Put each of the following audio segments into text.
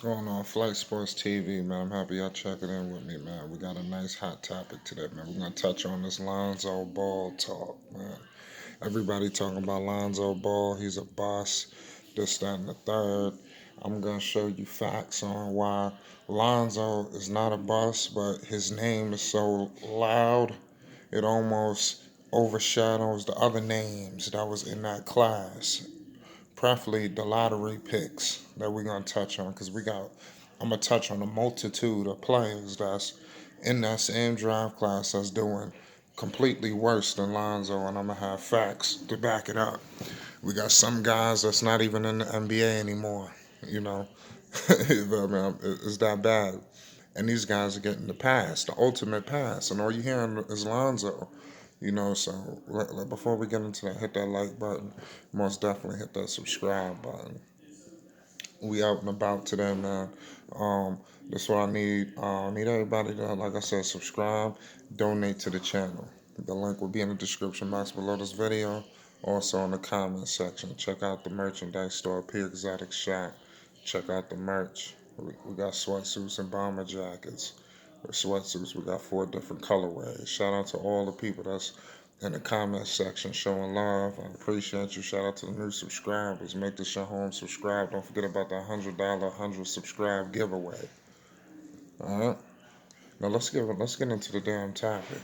Going on Flight Sports TV, man? I'm happy y'all checking in with me, man. We got a nice hot topic today, man. We're gonna touch on this Lonzo Ball talk, man. Everybody talking about Lonzo Ball. He's a boss. This, that, and the third. I'm gonna show you facts on why Lonzo is not a boss, but his name is so loud it almost overshadows the other names that was in that class, preferably the lottery picks that we're gonna touch on, because I'm gonna touch on a multitude of players that's in that same draft class that's doing completely worse than Lonzo, and I'm gonna have facts to back it up. We got some guys that's not even in the NBA anymore. You know, it's that bad. And these guys are getting the pass, the ultimate pass, and all you hearing is Lonzo. So before we get into that, hit that like button. Most definitely hit that subscribe button. We out and about today, man. Um, that's what I need. I need everybody to, like I said, subscribe, donate to the channel. The link will be in the description box below this video. Also in the comment section. Check out the merchandise store, P Exotic Shop. Check out the merch. We got sweatsuits and bomber jackets. For sweatsuits, we got 4 different colorways. Shout out to all the people that's in the comment section showing love. I appreciate you. Shout out to the new subscribers. Make this your home. Subscribe. Don't forget about the $100 100 subscribe giveaway. All right. Now let's get into the damn topic.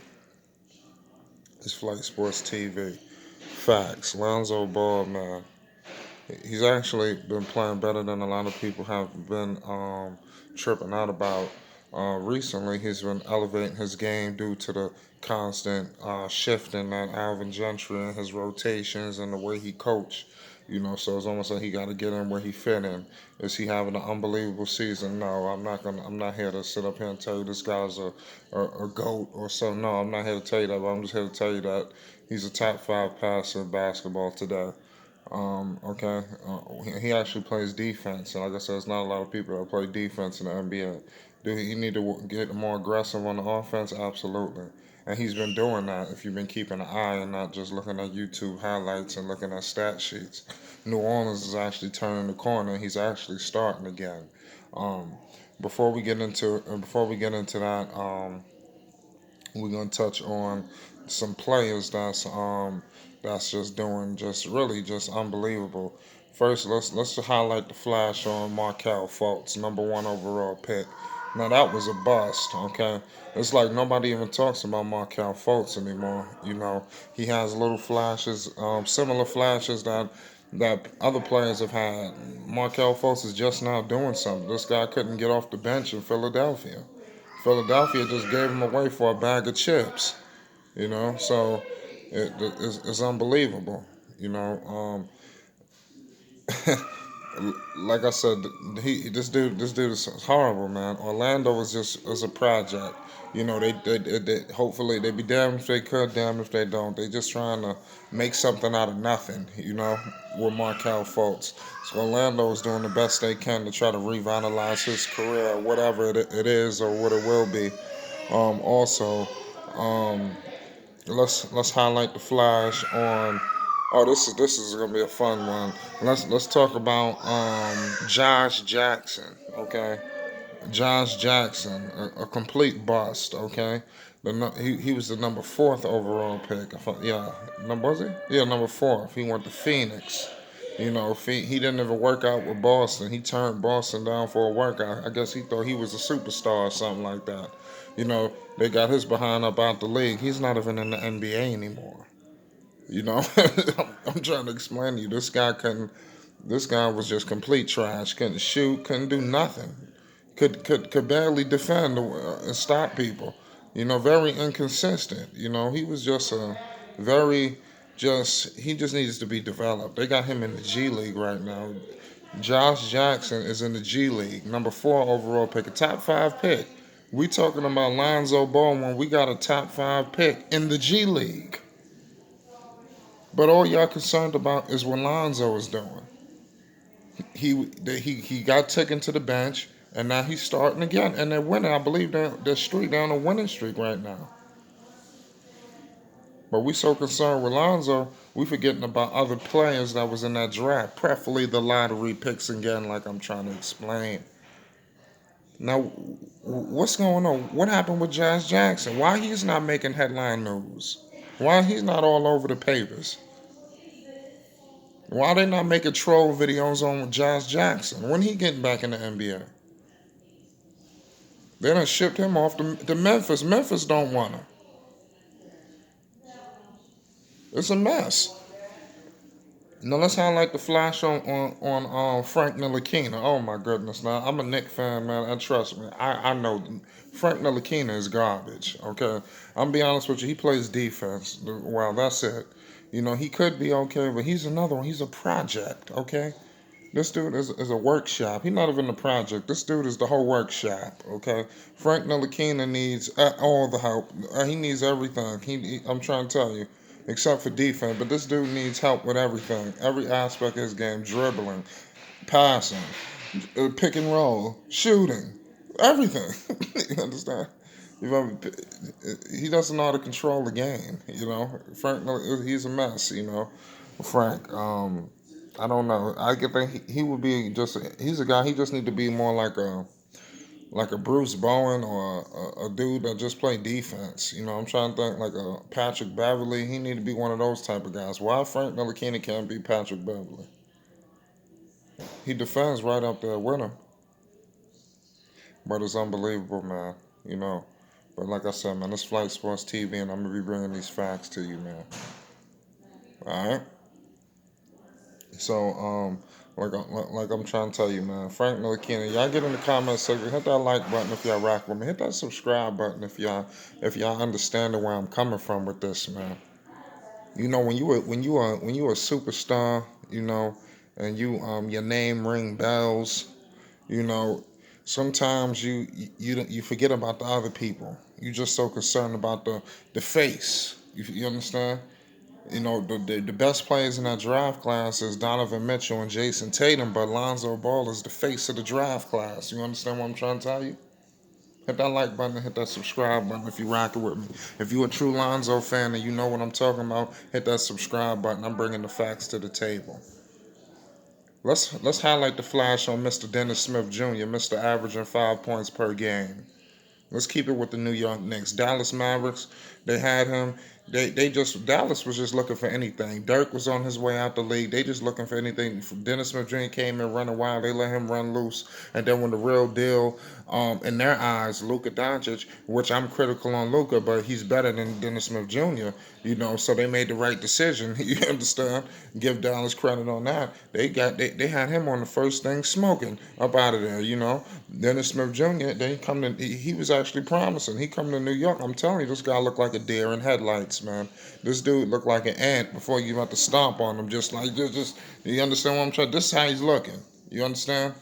It's Flight Sports TV. Facts. Lonzo Ball, man. He's actually been playing better than a lot of people have been tripping out about. Recently, he's been elevating his game due to the constant shifting that Alvin Gentry and his rotations and the way he coach. So it's almost like he got to get in where he fit in. Is he having an unbelievable season? No, I'm not here to sit up here and tell you this guy's a goat or so. No, I'm not here to tell you that. But I'm just here to tell you that he's a top 5 passer in basketball today. Okay. He actually plays defense, and like I said, there's not a lot of people that play defense in the NBA. Do he need to get more aggressive on the offense? Absolutely. And he's been doing that if you've been keeping an eye and not just looking at YouTube highlights and looking at stat sheets. New Orleans is actually turning the corner. He's actually starting again. Um, before we get into that, we're gonna touch on some players that's just doing just really just unbelievable. First, let's just highlight the flash on Markelle Fultz, #1 overall pick. Now that was a bust. Okay, it's like nobody even talks about Markelle Fultz anymore. He has little flashes, similar flashes that other players have had. Markelle Fultz is just now doing something. This guy couldn't get off the bench in Philadelphia. Philadelphia just gave him away for a bag of chips. So it's unbelievable. You know, like I said, this dude is horrible, man. Orlando is a project. They hopefully they be damned if they could, damned if they don't. They just trying to make something out of nothing. With Markelle Fultz. So Orlando is doing the best they can to try to revitalize his career, whatever it is or what it will be. Also, um, let's highlight the flash on. Oh, this is gonna be a fun one. Let's talk about Josh Jackson. Okay, Josh Jackson, a complete bust. Okay, he was the #4 overall pick. Yeah, number was he? Yeah, #4. He went to Phoenix. If he didn't even work out with Boston. He turned Boston down for a workout. I guess he thought he was a superstar or something like that. They got his behind up out the league. He's not even in the NBA anymore. I'm trying to explain to you. This guy was just complete trash. Couldn't shoot. Couldn't do nothing. Could barely defend and stop people. Very inconsistent. He was just a very he just needs to be developed. They got him in the G League right now. Josh Jackson is in the G League, #4 overall pick, a top 5 pick. We talking about Lonzo Ball when we got a top 5 pick in the G League. But all y'all concerned about is what Lonzo is doing. He got taken to the bench, and now he's starting again, and they're winning. I believe they're on a winning streak right now. But we so concerned with Lonzo, we forgetting about other players that was in that draft, preferably the lottery picks again, like I'm trying to explain. Now, what's going on? What happened with Josh Jackson? Why he's not making headline news? Why he's not all over the papers? Why they not making troll videos on Josh Jackson? When he getting back in the NBA? They done shipped him off to Memphis. Memphis don't want him. It's a mess. Now let's highlight the flash on Frank Ntilikina. Oh my goodness! Now I'm a Knick fan, man, and trust me, I know Frank Ntilikina is garbage. Okay, I'm be honest with you. He plays defense. Well, that's it. You know he could be okay, but he's another one. He's a project. Okay, this dude is a workshop. He's not even a project. This dude is the whole workshop. Okay, Frank Ntilikina needs all the help. He needs everything. I'm trying to tell you, except for defense. But this dude needs help with everything, every aspect of his game: dribbling, passing, pick and roll, shooting, everything. You understand? He doesn't know how to control the game. You know, Frank. He's a mess. You know, Frank. I don't know. I could think he would be just. He's a guy. He just need to be more like a Bruce Bowen or a dude that just play defense. You know, I'm trying to think like a Patrick Beverly. He need to be one of those type of guys. Why Frank Ntilikina can't be Patrick Beverly? He defends right up there with him, but it's unbelievable, man. You know. But like I said, man, this Flight Sports TV, and I'm gonna be bringing these facts to you, man. All right. So, like I'm trying to tell you, man, Frank Ntilikina, y'all get in the comments section, hit that like button if y'all rock with me, hit that subscribe button if y'all understand where I'm coming from with this, man. You know, when you a superstar, you know, and your name ring bells, you know, sometimes you forget about the other people. You just so concerned about the face. You understand? You know, the best players in that draft class is Donovan Mitchell and Jason Tatum, but Lonzo Ball is the face of the draft class. You understand what I'm trying to tell you? Hit that like button and hit that subscribe button if you rocking with me. If you a true Lonzo fan and you know what I'm talking about, hit that subscribe button. I'm bringing the facts to the table. Let's highlight the flash on Mr. Dennis Smith Jr., Mr. Averaging 5 points per game. Let's keep it with the New York Knicks. Dallas Mavericks, they had him. Dallas was just looking for anything. Dirk was on his way out the league. They just looking for anything. Dennis Smith Jr. came in running wild. They let him run loose. And then when the real deal, in their eyes, Luka Doncic, which I'm critical on Luka, but he's better than Dennis Smith Jr. You know, so they made the right decision. You understand? Give Dallas credit on that. They had him on the first thing smoking up out of there. You know, Dennis Smith Jr. He was actually promising. He come to New York. I'm telling you, this guy looked like a deer in headlights, man. This dude looked like an ant before you about to stomp on him. Just you understand what I'm trying? This is how he's looking. You understand?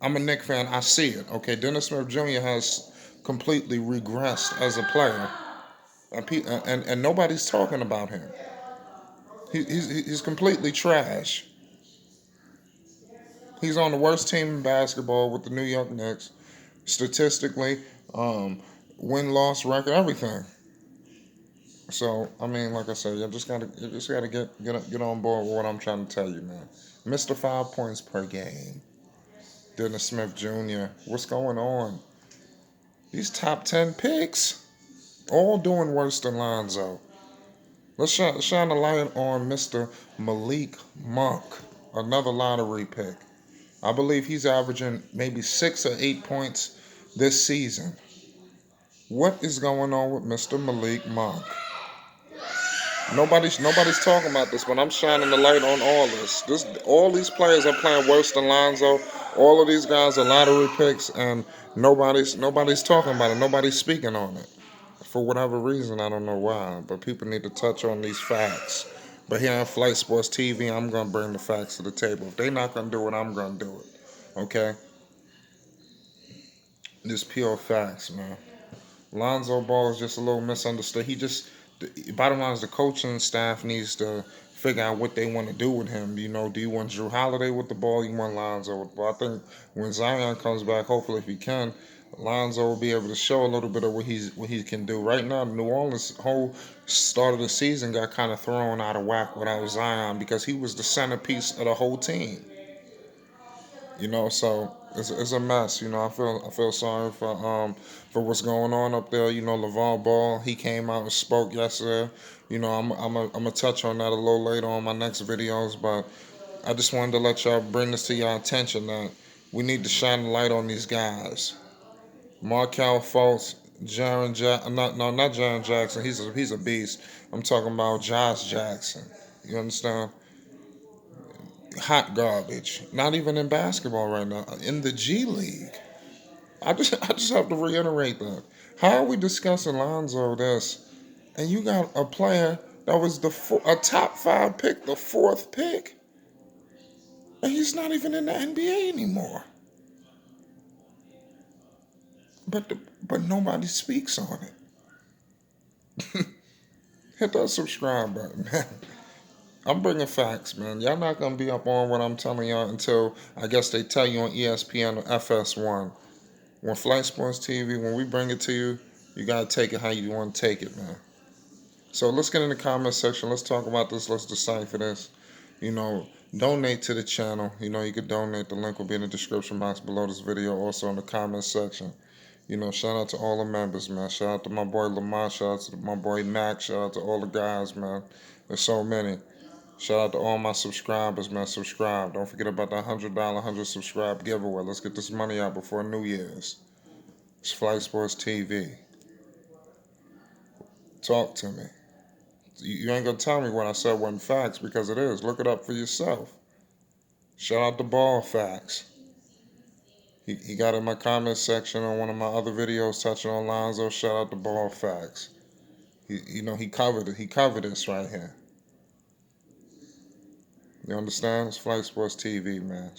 I'm a Knicks fan. I see it. Okay, Dennis Smith Jr. has completely regressed as a player, and nobody's talking about him. He's completely trash. He's on the worst team in basketball with the New York Knicks, statistically, um, win loss record, everything. So I mean, like I said, you just gotta get on board with what I'm trying to tell you, man. Mr. 5 points per game, Dennis Smith Jr. What's going on? These top 10 picks, all doing worse than Lonzo. Let's shine a light on Mr. Malik Monk, another lottery pick. I believe he's averaging maybe 6 or 8 points this season. What is going on with Mr. Malik Monk? Nobody's talking about this, but I'm shining the light on all this. All these players are playing worse than Lonzo. All of these guys are lottery picks, and nobody's talking about it. Nobody's speaking on it for whatever reason. I don't know why, but people need to touch on these facts. But here on Flight Sports TV, I'm gonna bring the facts to the table. If they're not gonna do it, I'm gonna do it. Okay, just pure facts, man. Lonzo Ball is just a little misunderstood. The bottom line is the coaching staff needs to figure out what they want to do with him. You know, do you want Drew Holiday with the ball? You want Lonzo with the ball? I think when Zion comes back, hopefully if he can, Lonzo will be able to show a little bit of what he can do. Right now, New Orleans' whole start of the season got kind of thrown out of whack without Zion because he was the centerpiece of the whole team. You know, so It's a mess. I feel sorry for what's going on up there. LeVar Ball, he came out and spoke yesterday. I'm gonna touch on that a little later on my next videos, but I just wanted to let y'all bring this to your attention that we need to shine the light on these guys. Markel Fultz, Jaron Jackson, not Jaron Jackson. He's a beast. I'm talking about Josh Jackson. You understand? Hot garbage. Not even in basketball right now. In the G League. I just have to reiterate that. How are we discussing Lonzo this, and you got a player that was a top five pick, the fourth pick, and he's not even in the NBA anymore. But but nobody speaks on it. Hit that subscribe button, man. I'm bringing facts, man. Y'all not gonna be up on what I'm telling y'all until I guess they tell you on ESPN or FS1. When Flight Sports TV, when we bring it to you, you gotta take it how you want to take it, man. So let's get in the comment section. Let's talk about this. Let's decipher this. You know, donate to the channel. You could donate. The link will be in the description box below this video. Also in the comment section. Shout out to all the members, man. Shout out to my boy Lamar. Shout out to my boy Mac. Shout out to all the guys, man. There's so many. Shout out to all my subscribers, man. Subscribe. Don't forget about that $100 100 subscribe giveaway. Let's get this money out before New Year's. It's Flight Sports TV. Talk to me. You ain't gonna tell me when I said wasn't facts because it is. Look it up for yourself. Shout out to Ball Facts. He got in my comment section on one of my other videos touching on Lonzo. Shout out to Ball Facts. He covered it. He covered this right here. You understand? It's Flight Sports TV, man.